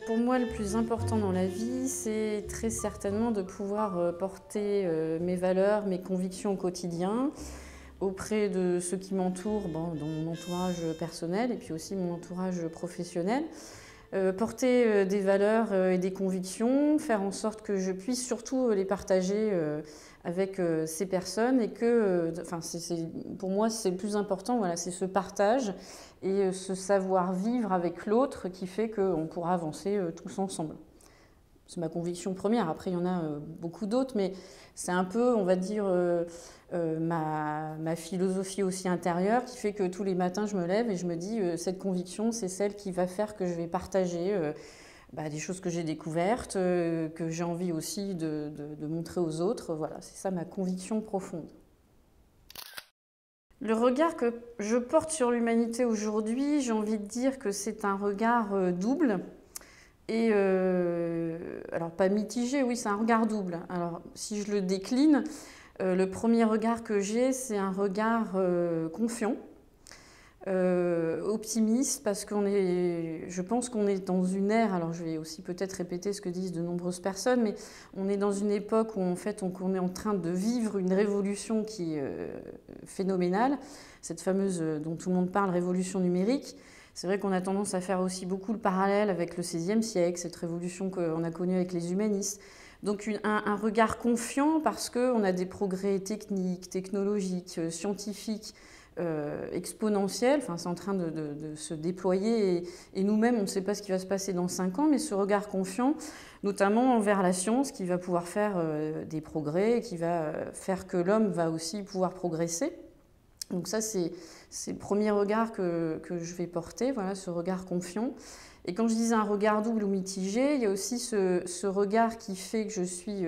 Pour moi, le plus important dans la vie, c'est très certainement de pouvoir porter mes valeurs, mes convictions au quotidien auprès de ceux qui m'entourent, bon, dans mon entourage personnel et puis aussi mon entourage professionnel. Porter des valeurs et des convictions, faire en sorte que je puisse surtout les partager avec ces personnes et que, pour moi, c'est le plus important, voilà, c'est ce partage et ce savoir-vivre avec l'autre qui fait qu'on pourra avancer tous ensemble. C'est ma conviction première. Après, il y en a beaucoup d'autres, mais c'est un peu, on va dire, ma philosophie aussi intérieure qui fait que tous les matins, je me lève et je me dis, cette conviction, c'est celle qui va faire que je vais partager des choses que j'ai découvertes, que j'ai envie aussi de montrer aux autres. Voilà, c'est ça ma conviction profonde. Le regard que je porte sur l'humanité aujourd'hui, j'ai envie de dire que c'est un regard double. Et alors pas mitigé, oui, c'est un regard double. Alors si je le décline, le premier regard que j'ai, c'est un regard confiant, optimiste, parce je pense qu'on est dans une ère, alors je vais aussi peut-être répéter ce que disent de nombreuses personnes, mais on est dans une époque où en fait on est en train de vivre une révolution qui est phénoménale, cette fameuse dont tout le monde parle, révolution numérique. C'est vrai qu'on a tendance à faire aussi beaucoup le parallèle avec le XVIe siècle, cette révolution qu'on a connue avec les humanistes. Donc un regard confiant parce qu'on a des progrès techniques, technologiques, scientifiques, exponentiels. Enfin, c'est en train de se déployer et nous-mêmes, on ne sait pas ce qui va se passer dans 5 ans, mais ce regard confiant, notamment envers la science, qui va pouvoir faire des progrès, qui va faire que l'homme va aussi pouvoir progresser. Donc ça, c'est le premier regard que je vais porter, voilà, ce regard confiant. Et quand je disais un regard double ou mitigé, il y a aussi ce regard qui fait que je suis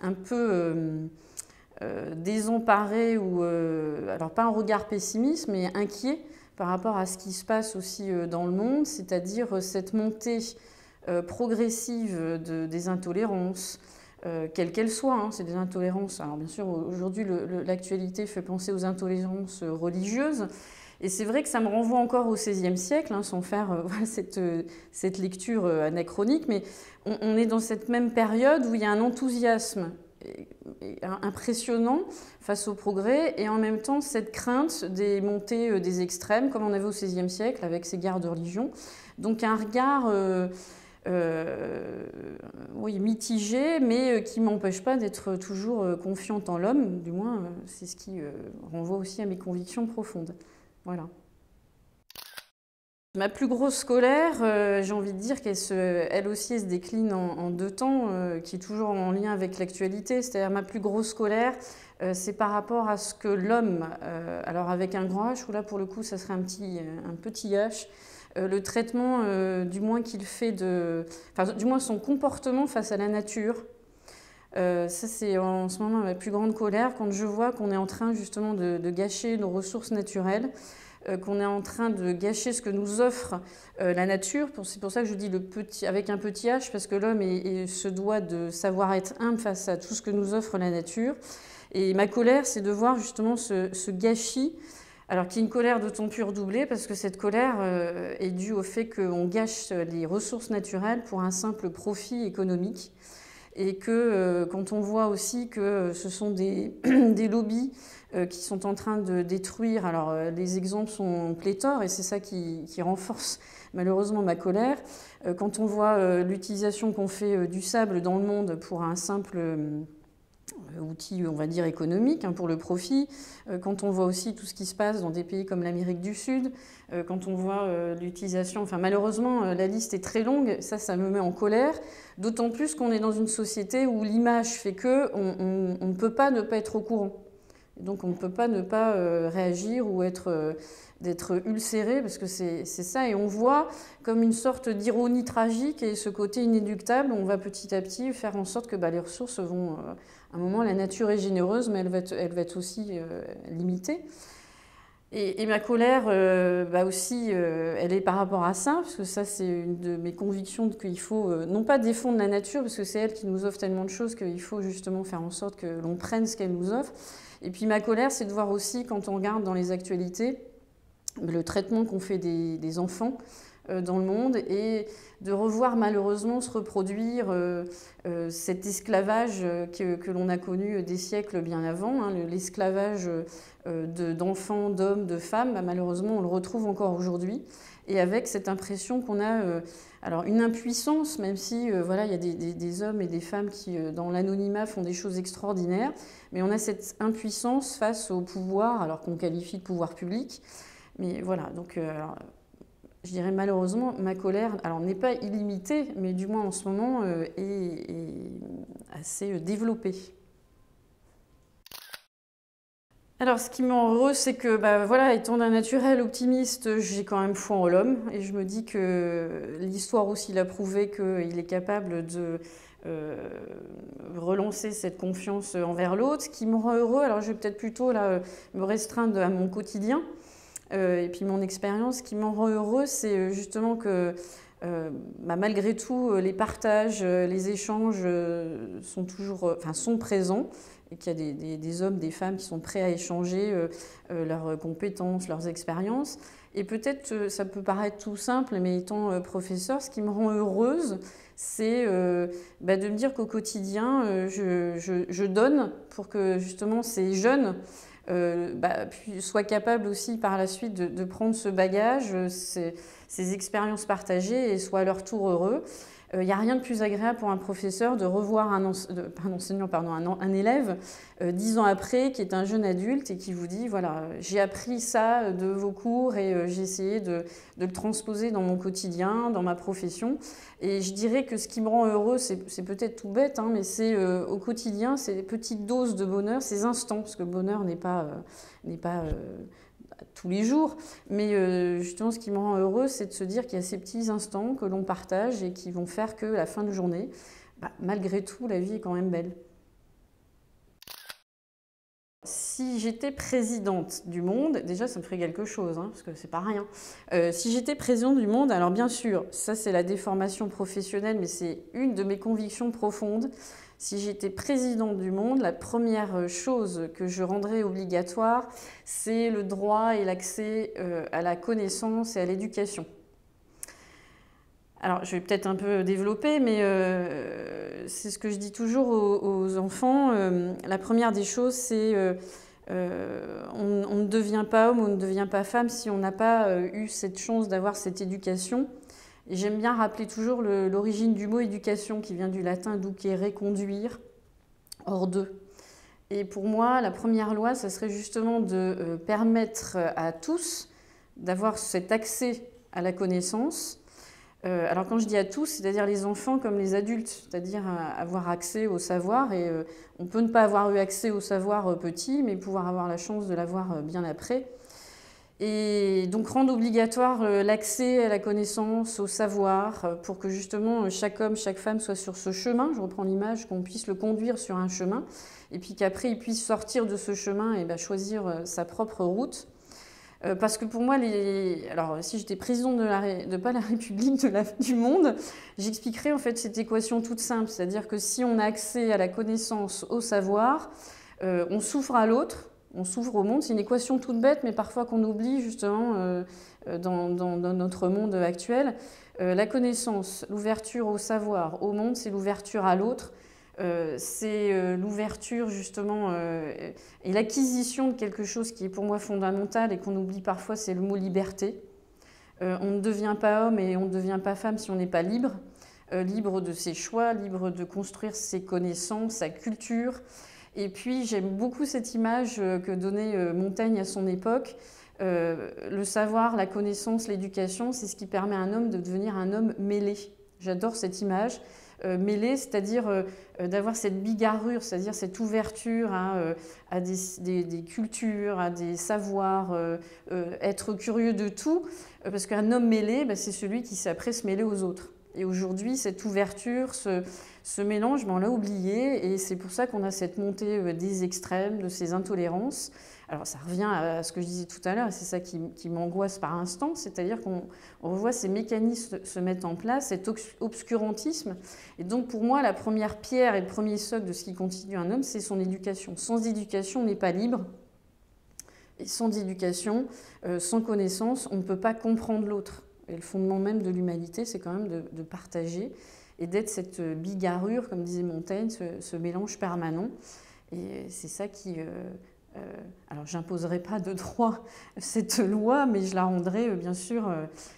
un peu désemparée, ou alors pas un regard pessimiste, mais inquiet par rapport à ce qui se passe aussi dans le monde, c'est-à-dire cette montée progressive des intolérances, quelles qu'elles soient, hein, c'est des intolérances. Alors bien sûr, aujourd'hui, l'actualité fait penser aux intolérances religieuses. Et c'est vrai que ça me renvoie encore au XVIe siècle, hein, sans faire cette lecture anachronique, mais on est dans cette même période où il y a un enthousiasme impressionnant face au progrès et en même temps cette crainte des montées des extrêmes, comme on avait au XVIe siècle avec ces guerres de religion. Donc un regard oui, mitigé, mais qui ne m'empêche pas d'être toujours confiante en l'homme. Du moins, c'est ce qui renvoie aussi à mes convictions profondes. Voilà. Ma plus grosse colère, j'ai envie de dire qu'elle aussi elle se décline en 2 temps, qui est toujours en lien avec l'actualité. C'est-à-dire ma plus grosse colère, c'est par rapport à ce que l'homme, alors avec un grand H, ou là pour le coup ça serait un petit H, le traitement du moins qu'il fait du moins son comportement face à la nature. Ça c'est en ce moment ma plus grande colère, quand je vois qu'on est en train justement de gâcher nos ressources naturelles, qu'on est en train de gâcher ce que nous offre la nature. C'est pour ça que je dis avec un petit H, parce que l'homme se doit de savoir être humble face à tout ce que nous offre la nature. Et ma colère, c'est de voir justement ce gâchis, alors qui est une colère d'autant plus redoublée, parce que cette colère est due au fait qu'on gâche les ressources naturelles pour un simple profit économique. Et que quand on voit aussi que ce sont des lobbies qui sont en train de détruire, alors les exemples sont pléthores et c'est ça qui renforce malheureusement ma colère. Quand on voit l'utilisation qu'on fait du sable dans le monde pour un simple outil, on va dire, économique, hein, pour le profit, quand on voit aussi tout ce qui se passe dans des pays comme l'Amérique du Sud, quand on voit l'utilisation, enfin malheureusement la liste est très longue, ça me met en colère, d'autant plus qu'on est dans une société où l'image fait qu'on ne peut pas ne pas être au courant. Donc on ne peut pas ne pas réagir ou d'être ulcéré, parce que c'est ça. Et on voit comme une sorte d'ironie tragique et ce côté inéluctable, on va petit à petit faire en sorte que les ressources vont... à un moment, la nature est généreuse, mais elle va être aussi limitée. Et ma colère aussi, elle est par rapport à ça, parce que ça c'est une de mes convictions qu'il faut non pas défendre la nature, parce que c'est elle qui nous offre tellement de choses qu'il faut justement faire en sorte que l'on prenne ce qu'elle nous offre. Et puis ma colère, c'est de voir aussi, quand on regarde dans les actualités, le traitement qu'on fait des enfants, dans le monde et de revoir malheureusement se reproduire cet esclavage que l'on a connu des siècles bien avant, hein, l'esclavage d'enfants, d'hommes, de femmes, bah, malheureusement on le retrouve encore aujourd'hui. Et avec cette impression qu'on a alors une impuissance, même si voilà, il y a des hommes et des femmes qui, dans l'anonymat, font des choses extraordinaires, mais on a cette impuissance face au pouvoir, alors qu'on qualifie de pouvoir public. Mais voilà, donc alors, je dirais malheureusement, ma colère n'est pas illimitée, mais du moins en ce moment est assez développée. Alors, ce qui me rend heureuse, c'est que, bah, voilà, étant d'un naturel optimiste, j'ai quand même foi en l'homme. Et je me dis que l'histoire aussi l'a prouvé qu'il est capable de relancer cette confiance envers l'autre. Ce qui me rend heureux, alors je vais peut-être plutôt là, me restreindre à mon quotidien et puis mon expérience. Ce qui me rend heureux, c'est justement que bah, malgré tout, les partages, les échanges sont présents et qu'il y a des hommes, des femmes qui sont prêts à échanger leurs compétences, leurs expériences. Et peut-être, ça peut paraître tout simple, mais étant professeur, ce qui me rend heureuse, c'est bah, de me dire qu'au quotidien, je donne pour que justement ces jeunes bah, soient capables aussi par la suite de prendre ce bagage, ces expériences partagées et soient à leur tour heureux. Il n'y a rien de plus agréable pour un professeur de revoir un élève 10 ans après, qui est un jeune adulte et qui vous dit, voilà, j'ai appris ça de vos cours et j'ai essayé de le transposer dans mon quotidien, dans ma profession. Et je dirais que ce qui me rend heureux, c'est peut-être tout bête, hein, mais c'est au quotidien, c'est des petites doses de bonheur, ces instants, parce que le bonheur n'est pas tous les jours, mais justement ce qui me rend heureux, c'est de se dire qu'il y a ces petits instants que l'on partage et qui vont faire que la fin de journée, bah, malgré tout, la vie est quand même belle. Si j'étais présidente du monde, déjà ça me ferait quelque chose, hein, parce que c'est pas rien. Si j'étais présidente du monde, alors bien sûr, ça c'est la déformation professionnelle, mais c'est une de mes convictions profondes. Si j'étais présidente du monde, la première chose que je rendrais obligatoire, c'est le droit et l'accès à la connaissance et à l'éducation. Alors, je vais peut-être un peu développer, mais c'est ce que je dis toujours aux enfants. La première des choses, c'est on ne devient pas homme, on ne devient pas femme si on n'a pas eu cette chance d'avoir cette éducation. Et j'aime bien rappeler toujours l'origine du mot éducation qui vient du latin ducere, conduire, hors d'eux. Et pour moi, la première loi, ça serait justement de permettre à tous d'avoir cet accès à la connaissance. Alors quand je dis à tous, c'est-à-dire les enfants comme les adultes, c'est-à-dire avoir accès au savoir. Et on peut ne pas avoir eu accès au savoir petit, mais pouvoir avoir la chance de l'avoir bien après. Et donc rendre obligatoire l'accès à la connaissance, au savoir, pour que justement chaque homme, chaque femme soit sur ce chemin. Je reprends l'image, qu'on puisse le conduire sur un chemin, et puis qu'après il puisse sortir de ce chemin et choisir sa propre route. Parce que pour moi, alors si j'étais présidente pas la République, du monde, j'expliquerais en fait cette équation toute simple, c'est-à-dire que si on a accès à la connaissance, au savoir, on s'ouvre à l'autre. On s'ouvre au monde, c'est une équation toute bête, mais parfois qu'on oublie justement dans notre monde actuel. La connaissance, l'ouverture au savoir, au monde, c'est l'ouverture à l'autre. C'est l'ouverture justement et l'acquisition de quelque chose qui est pour moi fondamental et qu'on oublie parfois, c'est le mot liberté. On ne devient pas homme et on ne devient pas femme si on n'est pas libre. Libre de ses choix, libre de construire ses connaissances, sa culture. Et puis j'aime beaucoup cette image que donnait Montaigne à son époque. Le savoir, la connaissance, l'éducation, c'est ce qui permet à un homme de devenir un homme mêlé. J'adore cette image. Mêlé, c'est-à-dire d'avoir cette bigarrure, c'est-à-dire cette ouverture à des cultures, à des savoirs, être curieux de tout, parce qu'un homme mêlé, c'est celui qui sait après se mêler aux autres. Et aujourd'hui, cette ouverture, ce mélange, on l'a oublié, et c'est pour ça qu'on a cette montée des extrêmes, de ces intolérances. Alors ça revient à ce que je disais tout à l'heure, et c'est ça qui m'angoisse par instant, c'est-à-dire qu'on revoit ces mécanismes se mettre en place, cet obscurantisme. Et donc pour moi, la première pierre et le premier socle de ce qui constitue un homme, c'est son éducation. Sans éducation, on n'est pas libre. Et sans éducation, sans connaissance, on ne peut pas comprendre l'autre. Et le fondement même de l'humanité, c'est quand même de partager et d'être cette bigarrure, comme disait Montaigne, ce mélange permanent. Et c'est ça qui... alors, j'imposerai pas de droit cette loi, mais je la rendrai bien sûr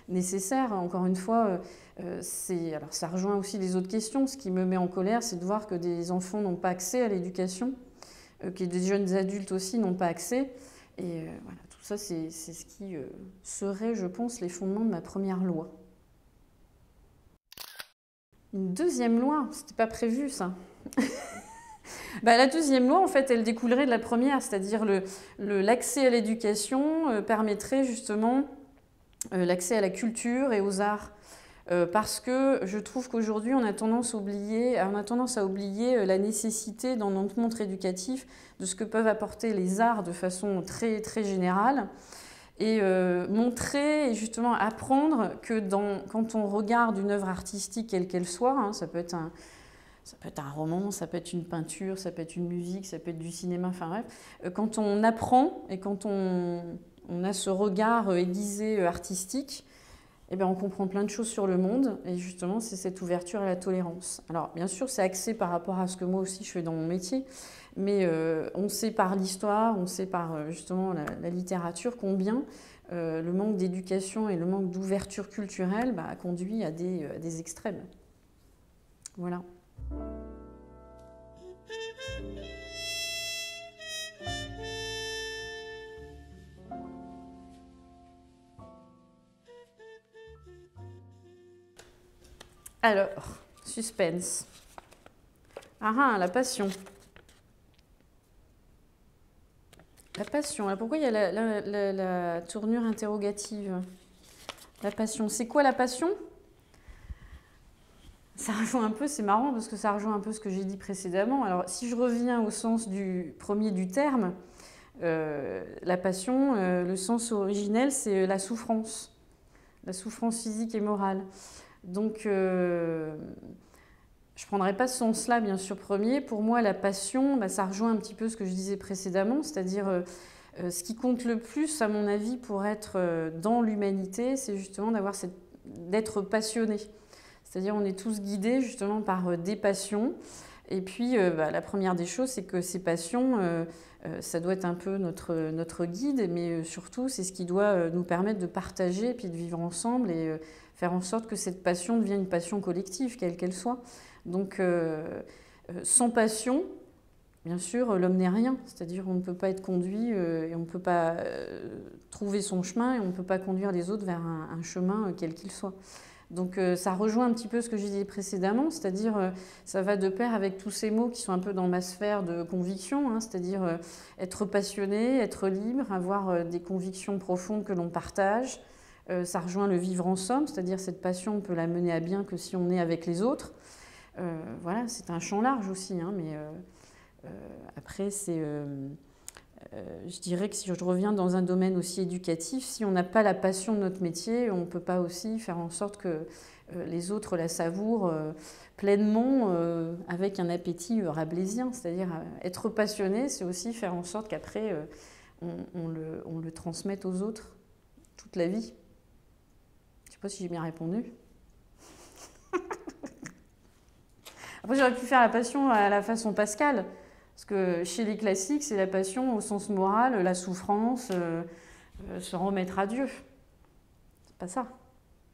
nécessaire. Encore une fois, alors ça rejoint aussi les autres questions. Ce qui me met en colère, c'est de voir que des enfants n'ont pas accès à l'éducation, que des jeunes adultes aussi n'ont pas accès. Et voilà, tout ça, c'est ce qui serait, je pense, les fondements de ma première loi. Une deuxième loi, c'était pas prévu ça. La deuxième loi, en fait, elle découlerait de la première, c'est-à-dire l'accès à l'éducation permettrait justement l'accès à la culture et aux arts. Parce que je trouve qu'aujourd'hui, on a tendance à oublier la nécessité dans notre monde éducatif de ce que peuvent apporter les arts de façon très, très générale. Et montrer et justement apprendre que quand on regarde une œuvre artistique, quelle qu'elle soit, hein, ça peut être un roman, ça peut être une peinture, ça peut être une musique, ça peut être du cinéma, enfin bref. Quand on apprend et quand on a ce regard aiguisé artistique, eh bien, on comprend plein de choses sur le monde. Et justement, c'est cette ouverture à la tolérance. Alors, bien sûr, c'est axé par rapport à ce que moi aussi je fais dans mon métier. Mais on sait par l'histoire, on sait par justement la littérature combien le manque d'éducation et le manque d'ouverture culturelle a conduit à des extrêmes. Voilà. Alors, suspense. Ah, la passion. La passion. Alors pourquoi il y a la tournure interrogative? La passion. C'est quoi la passion? Ça rejoint un peu, c'est marrant parce que ça rejoint un peu ce que j'ai dit précédemment. Alors si je reviens au sens premier du terme, la passion, le sens originel, c'est la souffrance physique et morale. Donc je ne prendrai pas ce sens-là, bien sûr, premier. Pour moi, la passion, ça rejoint un petit peu ce que je disais précédemment, c'est-à-dire ce qui compte le plus, à mon avis, pour être dans l'humanité, c'est justement d'être passionné. C'est-à-dire on est tous guidés justement par des passions. Et puis la première des choses, c'est que ces passions, ça doit être un peu notre guide, mais surtout c'est ce qui doit nous permettre de partager et puis de vivre ensemble et faire en sorte que cette passion devienne une passion collective, quelle qu'elle soit. Donc sans passion, bien sûr, l'homme n'est rien. C'est-à-dire on ne peut pas être conduit et on ne peut pas trouver son chemin et on ne peut pas conduire les autres vers un chemin quel qu'il soit. Donc ça rejoint un petit peu ce que j'ai dit précédemment, c'est-à-dire ça va de pair avec tous ces mots qui sont un peu dans ma sphère de conviction, hein, c'est-à-dire être passionné, être libre, avoir des convictions profondes que l'on partage. Ça rejoint le vivre ensemble, c'est-à-dire cette passion, on peut la mener à bien que si on est avec les autres. Voilà, c'est un champ large aussi, hein, mais après c'est... je dirais que si je reviens dans un domaine aussi éducatif, si on n'a pas la passion de notre métier, on ne peut pas aussi faire en sorte que les autres la savourent pleinement avec un appétit rabelaisien. C'est-à-dire être passionné, c'est aussi faire en sorte qu'après on le transmette aux autres toute la vie. Je ne sais pas si j'ai bien répondu. Après, j'aurais pu faire la passion à la façon Pascal. Parce que chez les classiques, c'est la passion au sens moral, la souffrance, se remettre à Dieu. C'est pas ça.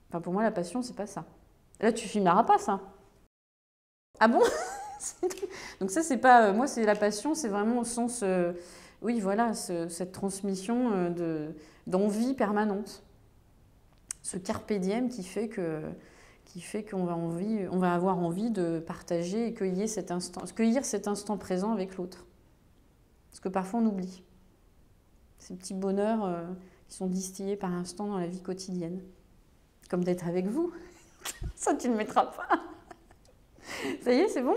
Enfin, pour moi, la passion, c'est pas ça. Là, tu filmeras pas ça. Ah bon? Donc ça, c'est pas... moi, c'est la passion, c'est vraiment au sens... oui, voilà, cette transmission d'envie permanente. Ce carpe diem qui fait qu'on va avoir envie de partager et cueillir cet instant présent avec l'autre. Parce que parfois on oublie. Ces petits bonheurs qui sont distillés par instant dans la vie quotidienne. Comme d'être avec vous. Ça, tu ne le mettras pas. Ça y est, c'est bon ?